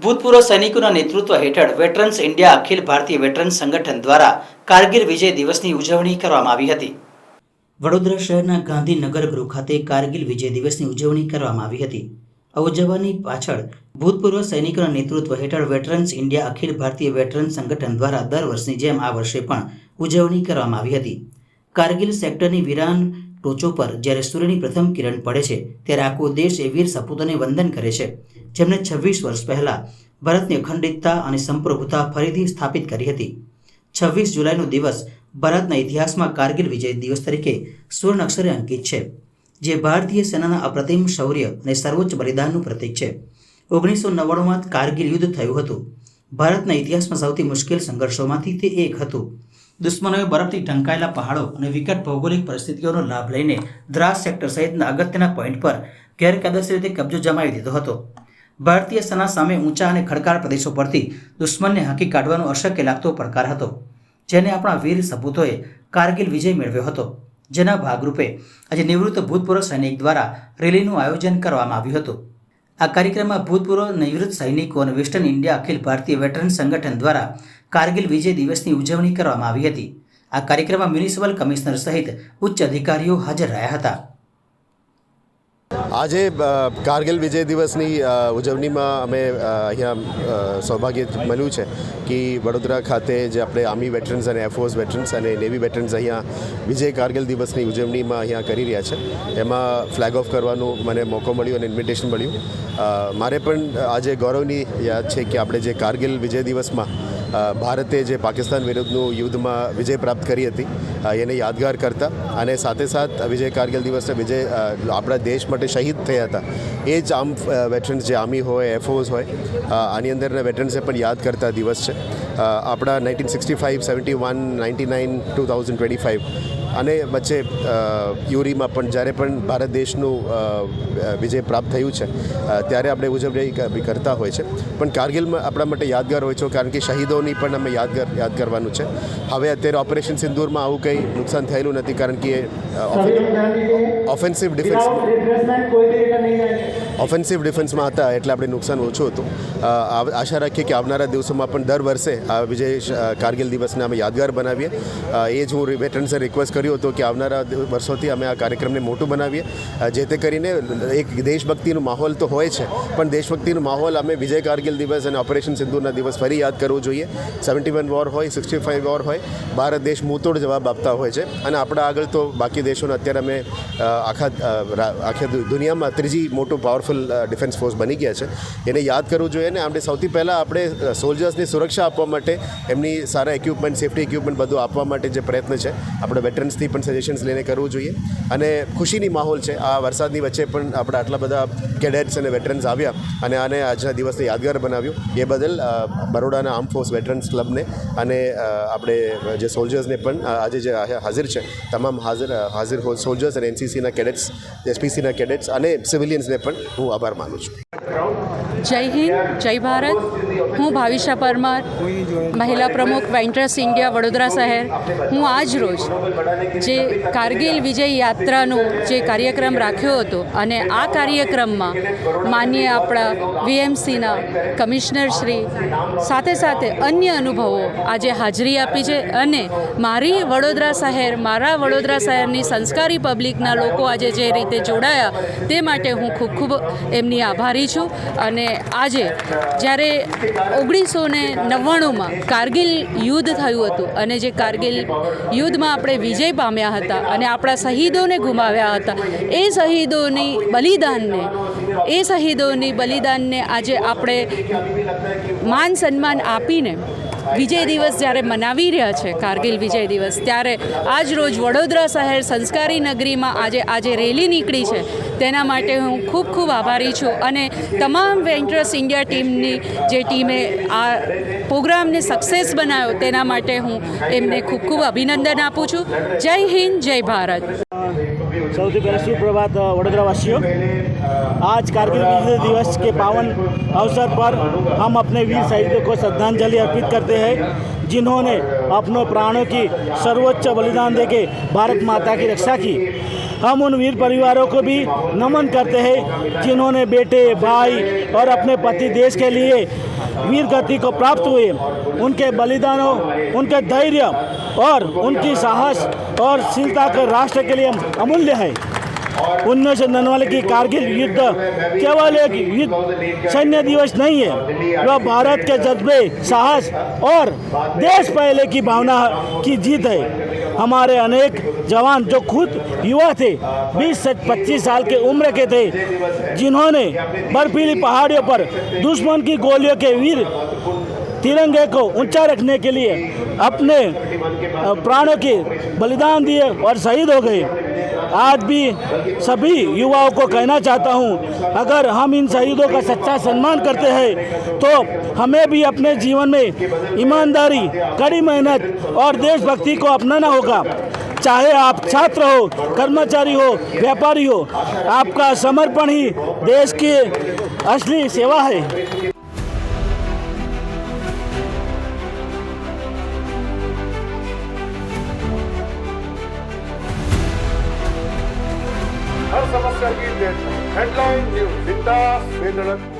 ભૂતપૂર્વ સૈનિકોના નેતૃત્વ હેઠળ veterans India Akhil Bharatiya veterans સંગઠન દ્વારા કારગિલ વિજય દિવસની ઉજવણી કરવામાં આવી હતી। વડોદરા શહેરના ગાંધીનગર ગૃહ ખાતે કારગિલ વિજય દિવસની ઉજવણી કરવામાં આવી હતી। આ ઉજવણી પાછળ ભૂતપૂર્વ સૈનિકોના નેતૃત્વ હેઠળ veterans India Akhil Bharatiya veterans સંગઠન દ્વારા દર વર્ષની જેમ આ વર્ષે પણ ઉજવણી કરવામાં આવી હતી। કારગિલ સેક્ટરની વિરાન ટોચો પર જ્યારે સૂર્યની પ્રથમ કિરણ પડે છે ત્યારે આખો દેશ એ વીર સપૂતોને વંદન કરે છે, જેમણે 26 વર્ષ પહેલા ભારતની અખંડિતતા અને સંપ્રભુતા ફરીથી સ્થાપિત કરી હતી। 26 જુલાઈનો દિવસ ભારતના ઇતિહાસમાં કારગિલ વિજય દિવસ તરીકે સુવર્ણ અક્ષરે અંકિત છે, જે ભારતીય સેનાના અપ્રતિમ શૌર્ય અને સર્વોચ્ચ બલિદાનનું પ્રતીક છે। 1999માં કારગિલ યુદ્ધ થયું હતું। ભારતના ઇતિહાસમાં સૌથી મુશ્કેલ સંઘર્ષોમાંથી તે એક હતું। દુશ્મનોએ બરફથી ઢંકાયેલા પહાડો અને વિકટ ભૌગોલિક પરિસ્થિતિઓનો લાભ લઈને દ્રાસ સેક્ટર સહિતના અગત્યના પોઈન્ટ પર ગેરકાયદેસર રીતે કબજો જમાવી દીધો હતો। ભારતીય સેના સામે ઊંચા અને ખડકાળ પ્રદેશો પરથી દુશ્મનને હાંકી કાઢવાનો અશક્ય લાગતો પડકાર હતો, જેને આપણા વીર સપૂતોએ કારગિલ વિજય મેળવ્યો હતો। જેના ભાગરૂપે આજે નિવૃત્ત ભૂતપૂર્વ સૈનિક દ્વારા રેલીનું આયોજન કરવામાં આવ્યું હતું। આ કાર્યક્રમમાં ભૂતપૂર્વ નિવૃત્ત સૈનિકો અને western India Akhil Bharatiya veteran સંગઠન દ્વારા કારગિલ વિજય દિવસની ઉજવણી કરવામાં આવી હતી। આ કાર્યક્રમમાં મ્યુનિસિપલ કમિશનર સહિત ઉચ્ચ અધિકારીઓ હાજર રહ્યા હતા। આજે કારગિલ વિજય દિવસની ઉજવણીમાં અમે અહીંયા સૌભાગ્ય મળ્યું છે કે વડોદરા ખાતે જે આપણે આર્મી વેટરન્સ અને એરફોર્સ વેટરન્સ અને નેવી વેટરન્સ અહીંયા વિજય કારગિલ દિવસની ઉજવણીમાં અહીંયા કરી રહ્યા છે। એમાં ફ્લેગ ઓફ કરવાનું મને મોકો મળ્યો અને ઇન્વિટેશન મળ્યું। મારે પણ આજે ગૌરવની યાદ છે કે આપણે જે કારગિલ વિજય દિવસમાં ભારતે જે પાકિસ્તાન વિરુદ્ધનું યુદ્ધમાં વિજય પ્રાપ્ત કરી હતી એને યાદગાર કરતા અને સાથે સાથ વિજય કારગિલ દિવસના વિજય આપણા દેશ માટે શહીદ થયા હતા એ જ વેટરન્સ જે આર્મી હોય એરફોર્સ હોય આની અંદરના વેટરન્સને પણ યાદ કરતા દિવસ છે। આપણા 1965, 71, 99, 2025 અને વચ્ચે યુરીમાં પણ જ્યારે પણ ભારત દેશનું વિજય પ્રાપ્ત થયું છે ત્યારે આપણે ઉજવણી કરતા હોય છે, પણ કારગિલમાં આપણા માટે યાદગાર હોય છે કારણ કે શહીદોની પણ અમે યાદ કરવાનું છે। હવે અત્યારે ઓપરેશન સિંદૂરમાં આવું કંઈ નુકસાન થયેલું નથી કારણ કે ઓફેન્સિવ ડિફેન્સમાં હતા એટલે આપણે નુકસાન ઓછું હતું। આશા રાખીએ કે આવનારા દિવસોમાં પણ દર વર્ષે આ વિજય કારગિલ દિવસને અમે યાદગાર બનાવીએ। એ જ હું વેટરન્સને રિક્વેસ્ટ કર્યો હતો કે આવનારા વર્ષોથી અમે આ કાર્યક્રમને મોટું બનાવીએ, જે તે કરીને એક દેશભક્તિનો માહોલ તો હોય છે પણ દેશભક્તિનો માહોલ અમે વિજય કારગિલ દિવસ અને ઓપરેશન સિંદૂરના દિવસ ફરી યાદ કરવું જોઈએ। 71 વોર હોય, 65 વોર હોય, ભારત દેશ મુંહતોડ જવાબ આપતા હોય છે અને આપણા આગળ તો બાકી દેશોને અત્યારે અમે આખા દુનિયામાં ત્રીજી મોટું પાવરફુલ ડિફેન્સ ફોર્સ બની ગયા છે, એને યાદ કરવું જોઈએ। ને આપણે સૌથી પહેલાં આપણે સોલ્જર્સની સુરક્ષા આપવા માટે એમની સારા ઇક્વિપમેન્ટ, સેફ્ટી ઇક્વિપમેન્ટ બધું આપવા માટે જે પ્રયત્ન છે આપણે વેટરન્સથી પણ સજેશન્સ લઈને કરવું જોઈએ। અને ખુશીની માહોલ છે આ વરસાદની વચ્ચે પણ આપણે આટલા બધા કેડેટ્સ અને વેટરન્સ આવ્યા અને આને આજના દિવસને યાદગાર બનાવ્યું, એ બદલ બરોડાના આર્મ ફોર્સ વેટરન્સ ક્લબને અને આપણે જે સોલ્જર્સને પણ આજે જે હાજર છે તમામ હાજર સોલ્જર્સ અને એનસીસીના કેડેટ્સ, એસપીસીના કેડેટ્સ અને સિવિલિયન્સને પણ હું આભાર માનું છું। જય હિન્દ, જય ભારત। હું ભાવિશા પરમાર, મહિલા પ્રમુખ વેટરન્સ ઇન્ડિયા વડોદરા શહેર। હું આજ રોજ જે કારગિલ વિજય યાત્રાનો જે કાર્યક્રમ રાખ્યો હતો અને આ કાર્યક્રમમાં માનનીય આપણા વીએમસીના કમિશનર શ્રી સાથે સાથે અન્ય અનુભવો આજે હાજરી આપી છે અને મારા વડોદરા શહેરની સંસ્કારી પબ્લિકના લોકો આજે જે રીતે જોડાયા તે માટે હું ખૂબ એમની આભારી છું। અને આજે જ્યારે 1999માં કારગિલ યુદ્ધ થયું હતું અને જે કારગિલ યુદ્ધમાં આપણે વિજય પામ્યા હતા અને આપણા શહીદોને ગુમાવ્યા હતા, એ શહીદોની બલિદાનને આજે આપણે માન સન્માન આપીને વિજય દિવસ જ્યારે મનાવી રહ્યા છે કારગિલ વિજય દિવસ, ત્યારે આજ રોજ વડોદરા શહેર સંસ્કારી નગરીમાં આજે રેલી નીકળી છે તેના માટે હું ખૂબ આભારી છું। અને તમામ વેટરન્સ ઇન્ડિયા ટીમની જે ટીમે આ પ્રોગ્રામને સક્સેસ બનાવ્યો તેના માટે હું એમને ખૂબ અભિનંદન આપું છું। જય હિન્દ, જય ભારત। सबसे पहले सुप्रभात वडोदरावासियों। आज कारगिल विजय दिवस के पावन अवसर पर हम अपने वीर शहीदों को श्रद्धांजलि अर्पित करते हैं, जिन्होंने अपनों प्राणों की सर्वोच्च बलिदान देके भारत माता की रक्षा की। हम उन वीर परिवारों को भी नमन करते हैं जिन्होंने बेटे भाई और अपने पति देश के लिए वीर गति को प्राप्त हुए। उनके बलिदानों, उनके धैर्य और उनकी साहस और शीलता के राष्ट्र के लिए अमूल्य है। 1999 की कारगिल युद्ध केवल एक युद्ध सैन्य दिवस नहीं है, वह भारत के जज्बे, साहस और देश पहले की भावना की जीत है। हमारे अनेक जवान जो खुद युवा थे, 20 से 25 साल के उम्र के थे, जिन्होंने बर्फीली पहाड़ियों पर दुश्मन की गोलियों के वीर तिरंगे को ऊंचा रखने के लिए अपने प्राणों के बलिदान दिए और शहीद हो गए। आज भी सभी युवाओं को कहना चाहता हूं, अगर हम इन शहीदों का सच्चा सम्मान करते हैं तो हमें भी अपने जीवन में ईमानदारी, कड़ी मेहनत और देशभक्ति को अपनाना होगा। चाहे आप छात्र हो, कर्मचारी हो, व्यापारी हो, आपका समर्पण ही देश की असली सेवा है। हर समस्या की हेडलाइन न्यूज, बिंदास बेधड़क